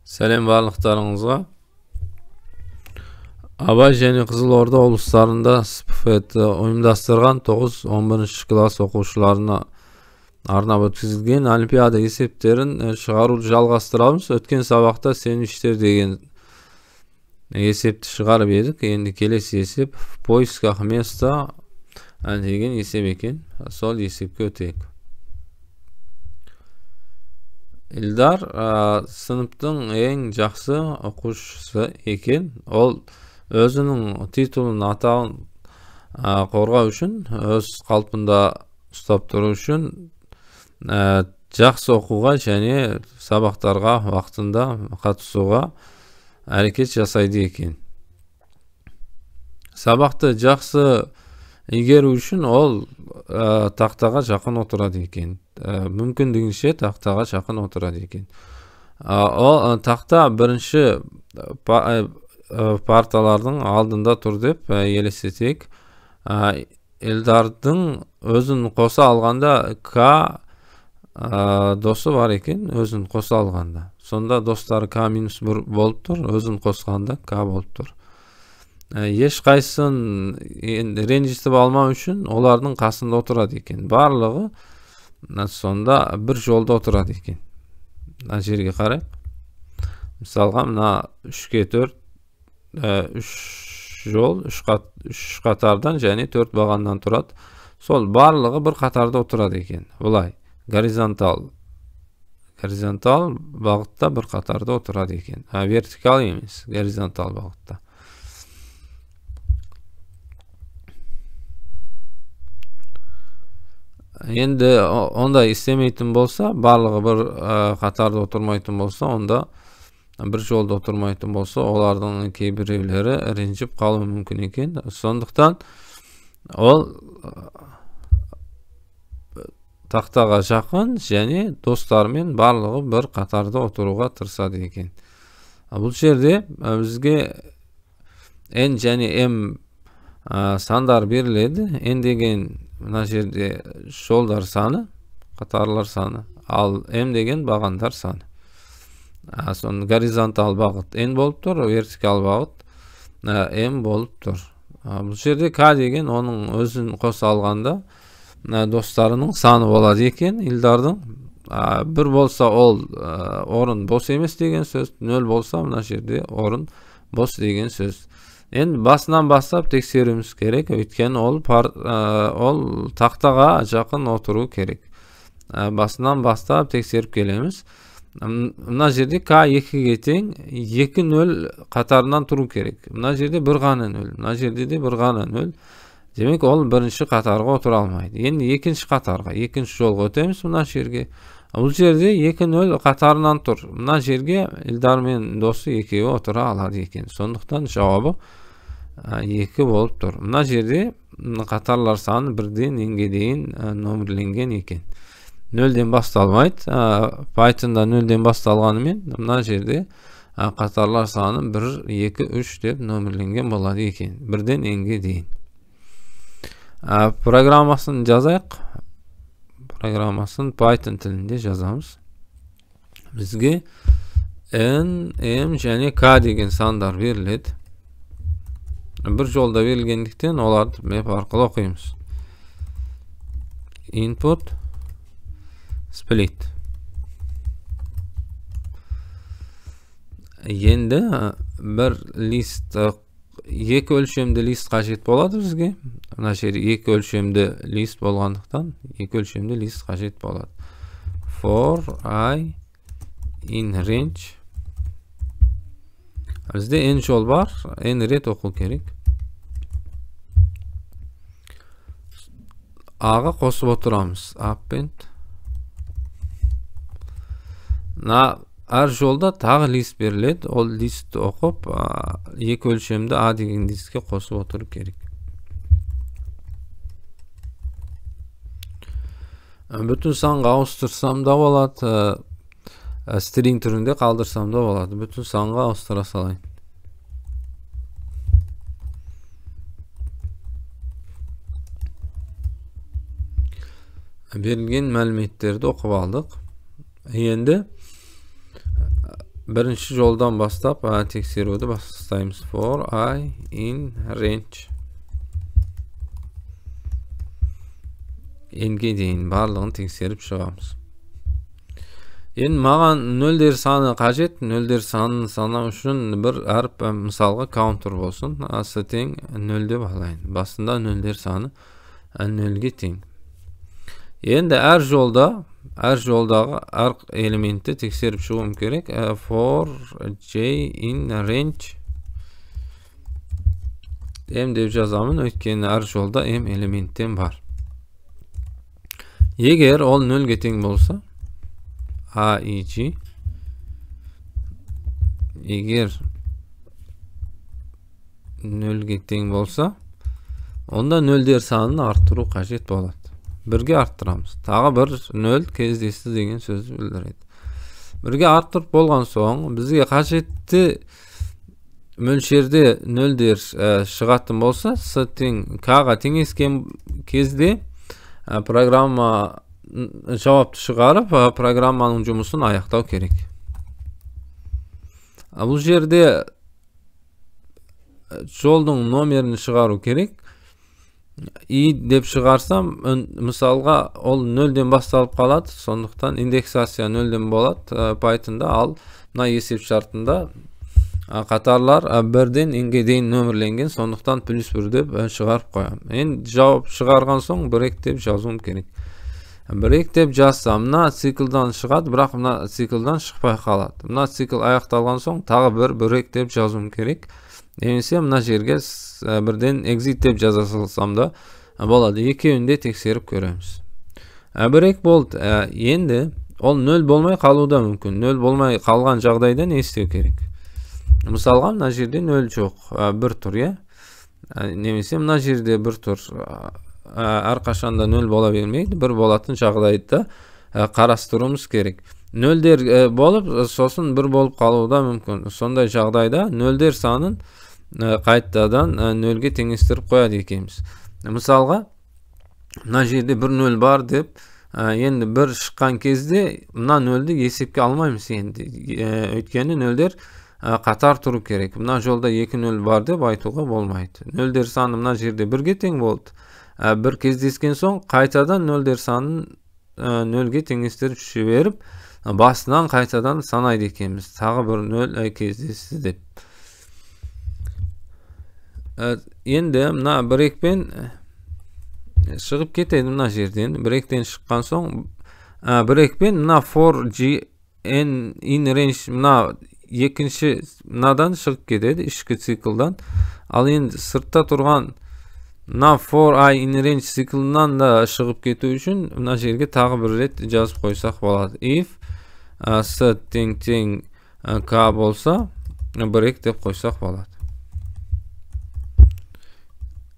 Сәлем барлықтарыңызға. Абай және Қызылорда облыстарында СПФ ұйымдастырған 9-11 класс оқушыларына арнап өткізілген олимпиада есептерін шығаруды жалғастырамыз. Өткен сабақта сэндвичтер деген есепті шығарып едік. Енді келесі есеп в поисках места деген есеп екен. Сол есепке өтейік. Илдар сыныптың ең жақсы оқушысы екен. Ол өзінің титулын атағын қорғау үшін, өз қалпында ұстап тұру үшін жақсы оқуға және сабақтарға вақытында қатысуға әрекет жасайды екен. Сабақты жақсы игеру үшін ол тақтаға жақын отырады екен. Мүмкіндігінше тақтаға жақын отырады екен. Ол тақта бірінші парталардың алдында тұр деп елестетейік. Элдардың өзін қоса алғанда К досы бар екен, өзін қоса алғанда. Сонда достары К-1 болып тұр, өзін қосқанда К болып тұр. Ешқайсысын ренжітіп алмау үшін олардың қасында отырады екен. Барлығы сонда бір жолда отырады екен. Мына жерге қарайық. Мысалға, мына 3-ке 4 3 жол, 3 қатардан және 4 бағаннан тұрады. Сол барлығы бір қатарда отырады екен. Бұлай, горизонтал бағытта бір қатарда отырады екен. Вертикал емес, горизонтал бағытта. Енді онда істемейтін болса, барлығы бір қатарда отырмайтын болса, онда бір жолда отырмайтын болса, олардың кейбіреулері ренжіп қалуы мүмкін екен. Сондықтан ол тақтаға жақын және достарымен барлығы бір қатарда отыруға тырысады екен. Бұл жерде бізге N және M сандар беріледі. N деген мына жерде жолдар саны, қатарлар саны, ал M деген бағандар саны. Соны горизонтал бағыт N болып тұр, вертикал бағыт M болып тұр. Бұл жерде К деген оның өзін қоса алғанда достарының саны болады екен. Илдардың бір болса ол орын бос емес деген сөз, 0 болса мына жерде орын бос деген сөз. Енді басынан бастап тексеруіміз керек, өйткені ол тақтаға жақын отыру керек. Басынан бастап тексеріп келеміз. Мына жерде К 2-ге тең, 2-0 қатарынан тұру керек. Мына жерде бір ғана 0, мына жерде де бір ғана 0. Демек, ол бірінші қатарға отыра алмайды. Енді екінші қатарға, екінші жолға өтеміз мына жерге. Бұл жерде 2-0 қатарынан тұр. Мына жерге Илдар мен досы екеуі отыра алады екен. Сондықтан жауабы 2 болып тұр. Мына жерде қатарлар саны 1-ден N-ге дейін нөмірленген екен. 0-ден басталмайды. Python'да 0-ден басталғанымен, мына жерде қатарлар саны 1, 2, 3 деп нөмірленген болады екен. 1-ден N-ге дейін. Программасын жазайық. Программасын Python тілінде жазамыз. Бізге N, M және K деген сандар беріледі. Бір жолда берілгендіктен оларды map арқылы оқимыз. Input split. Енді бір лист, 2 өлшемді лист қажет болады бізге. Мына жер 2 өлшемді лист болғандықтан 2 өлшемді лист қажет болады. For I in range. Бізде N жол бар, N рет оқу керек. A-ға қосып отырамыз. Append. Әр жолда тағы лист беріледі. Ол лист оқып, 2 өлшемді A деген листке қосып отыру керек. Бүтін санға ауыстырсам да болады, string түрінде қалдырсам да болады. Бүтін санға ауыстыра салайын. Берілген мәліметтерді оқып алдық. Енді birinchi joldan boshlab tekshiruvni boshlaymiz. For I in range n'ga дейін барлығын tekshirib шығамыз. Endi mаған nölder sаны қажет. Nölder санын санау үшін bir әріп мысалға counter болсын. Асы тең 0 деп алайын. Басында nölder саны 0-ге тең. Енді әр жолдағы әр элементті тексеріп шығуым керек. For j in range m деп жазамын, өйткені әр жолда m элементтен бар. Егер ол 0-ге тең болса, AIG егер 0-ге тең болса, онда нөлдер санын арттыру қажет болады. Бірге арттырамыз. Тағы бір 0 кездесті деген сөзді білдіреді. Бірге арттырып болған соң, бізге қажетті мөлшерде нөлдер шығатын болса, с тең k-ға теңескен кезде программа жауапты шығарып, программаның жұмысын аяқтау керек. Бұл жерде жолдың номерін шығару керек. И деп шығарсам, мысалға ол 0-ден басталып қалады, сондықтан индексация 0-ден болады Python'да, ал мына есеп шартында қатарлар 1-ден n-ге дейін нөмірленген, сондықтан +1 деп шығарып қоямын. Енді жауап шығарған соң break деп жазуым керек. Break деп жазсам, мына циклдан шығады, бірақ мына циклдан шықпай қалады. Мына цикл аяқталған соң тағы бір break деп жазуым керек. Немесе мына жерге бірден exit деп жаза салсам да болады. Екеуін де тексеріп көреміз. Break болды. Енді ол 0 болмай қалуы да мүмкін. 0 болмай қалған жағдайда не істеу керек? Мысалға мына жерде 0 жоқ, 1 тұр, иә? Немесе мына жерде 1 тұр. Әрқашанда 0 бола бермейді. 1 болатын жағдайда қарастыруымыз керек. 0-дер болып, сосын 1 болып қалуы да мүмкін. Сондай жағдайда 0-дер санын қайтадан 0-ге теңестіріп қояды екенбіз. Мысалға, мына жерде 1 0 бар деп, енді 1 шыққан кезде мына 0-ді есепке алмаймыз енді. Өйткені 0-дер қатар тұру керек. Мына жолда 2 0 бар деп айтуға болмайды. 0-дер саны мына жерде 1-ге тең болды. 1 кездескен соң қайтадан 0-дер санын 0-ге теңестіріп жіберіп, басынан қайтадан санайды екенбіз. Тағы бір 0 кездесті деп. Енді мына брейкпен шығып кетеді мына жерден. Брейктен шыққан соң, брейкпен мына for j in range мына екінші мынадан шығып кетеді, ішкі циклдан. Ал енді сыртта тұрған мына for I in range циклынан да шығып кету үшін мына жерге тағы бір рет жазып қойсақ болады. If s тең k болса, break деп қойсақ болады.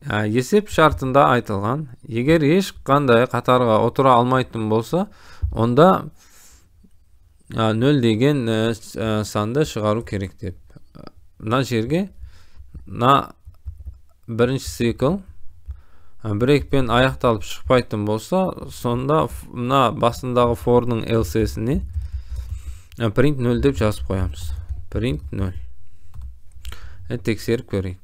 Есеп шартында айтылған, егер ешқандай қатарға отыра алмайтын болса, онда 0 деген санды шығару керек деп. Мына жерге мына бірінші цикл брейкпен аяқталып шықпайтын болса, сонда мына басындағы for'ның else-сіне print 0 деп жазып қоямыз. Print 0. Тексеріп көрейік.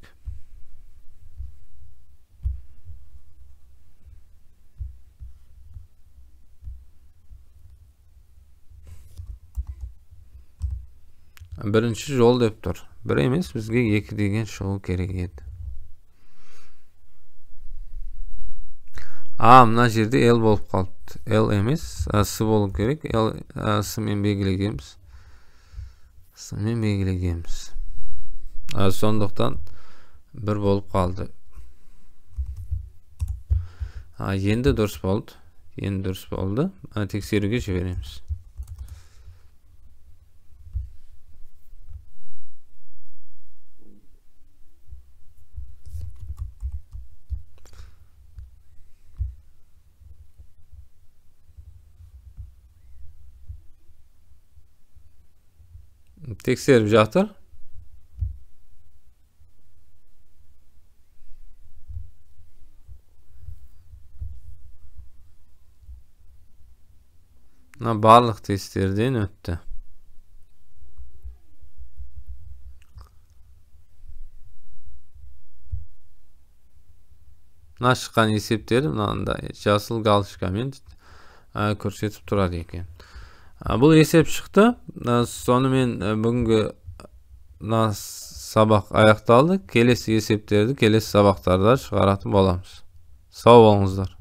Бірінші жол деп тұр. Бір емес, бізге 2 деген шығу керек еді. Мына жерде L болып қалды. L емес, S болу керек. L S-мен белгілегенбіз. S-мен белгілегенбіз. Сондықтан 1 болып қалды. Енді дұрыс болды. Енді дұрыс болды. Тексеруге жібереміз. Тексеріп жатыр. Барлық тесттерден өтті. мына шыққан есептер мынандай жасыл галочкамен көрсетіп тұрады екен. Бұл есеп шықты. Сонымен бүгінгі сабақ аяқталды. Келесі есептерді келесі сабақтарда шығаратын боламыз. Сау болыңыздар.